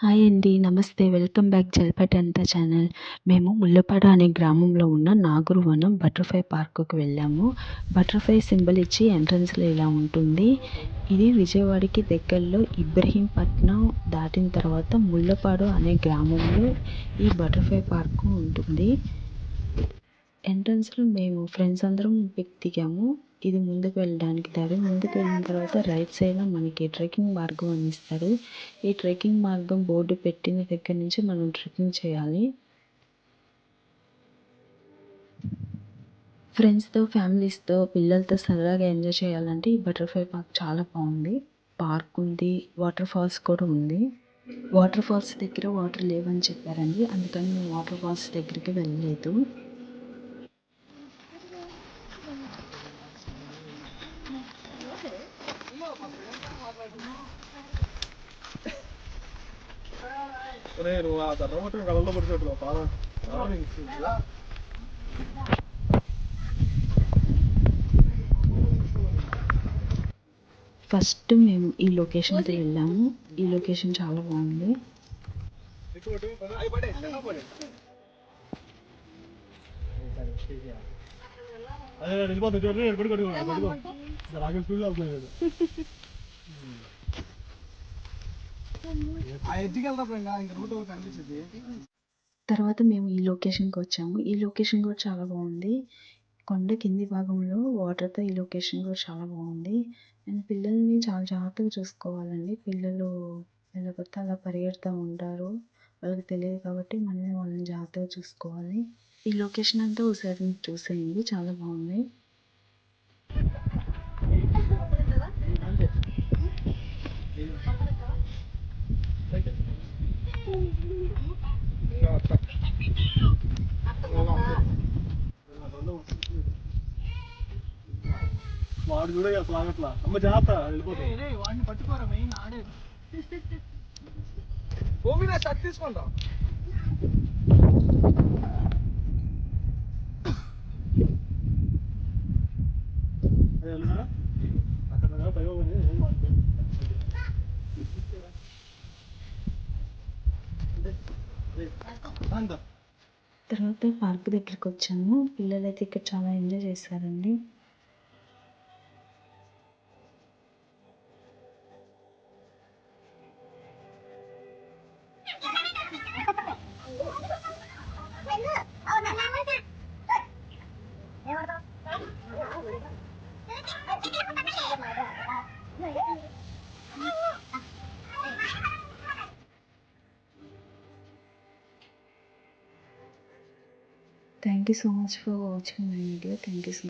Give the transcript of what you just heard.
Hi అండి. నమస్తే. Welcome back జల్పటంట ఛానల్. మేము ముల్లపాడ అనే గ్రామంలో ఉన్న నాగురువనం బటర్‌ఫ్లై పార్కుకి వెళ్ళాము. బటర్‌ఫ్లై సింబల్ ఇచ్చి ఎంట్రన్స్‌లో ఇలా ఉంటుంది. ఇది విజయవాడకి దగ్గరలో ఇబ్రహీంపట్నం దాటిన తర్వాత ముల్లపాడు అనే గ్రామంలో ఈ బటర్‌ఫ్లై పార్కు ఉంటుంది. ఎంట్రన్స్‌లో మేము ఫ్రెండ్స్ అందరం పిక్ దిగాము. ఇది ముందుకు వెళ్ళడానికి దారి. ముందుకు వెళ్ళిన తర్వాత రైట్ సైడ్‌లో మనకి ట్రెక్కింగ్ మార్గం అని ఇస్తారు. ఈ ట్రెక్కింగ్ మార్గం బోర్డు పెట్టిన దగ్గర నుంచి మనం ట్రెక్కింగ్ చేయాలి. ఫ్రెండ్స్‌తో, ఫ్యామిలీస్‌తో, పిల్లలతో సరదాగా ఎంజాయ్ చేయాలంటే ఈ బటర్‌ఫ్లై పార్క్ చాలా బాగుంది. పార్క్ ఉంది. వాటర్ ఫాల్స్ కూడా ఉంది. వాటర్ ఫాల్స్ దగ్గర వాటర్ లేవని చెప్పారండి. అందుకని మేము వాటర్ ఫాల్స్ దగ్గరికి వెళ్ళలేదు. ఫస్ట్ మేము ఈ లొకేషన్కి వెళ్ళాము. ఈ లొకేషన్ చాలా బాగుంది. తర్వాత మేము ఈ లొకేషన్కి వచ్చాము. ఈ లొకేషన్ కూడా చాలా బాగుంది. కొండ కింది భాగంలో వాటర్తో ఈ లొకేషన్ కూడా చాలా బాగుంది. అండ్ పిల్లల్ని చాలా జాగ్రత్తగా చూసుకోవాలండి. పిల్లలు ఎలా పడితే అలా పరిగెడుతూ ఉంటారు. వాళ్ళకి తెలియదు కాబట్టి మనమే వాళ్ళని జాగ్రత్తగా చూసుకోవాలి. ఈ లొకేషన్ అంతా ఒకసారి మీరు చూసేయండి, చాలా బాగుంది. వాడు కూడా అసలు ఆగట్లా. అమ్మ జాగ్రత్త వెళ్ళిపోతుంది. వాడిని పట్టుకోరా, మెయిన్ ఆడే భూమి నా షర్ట్ తీసుకుంటా. తర్వాత పార్క్ దగ్గరికి వచ్చాము. పిల్లలైతే ఇక్కడ చాలా ఎంజాయ్ చేశారండి. Thank you so much for watching my video. Thank you so much.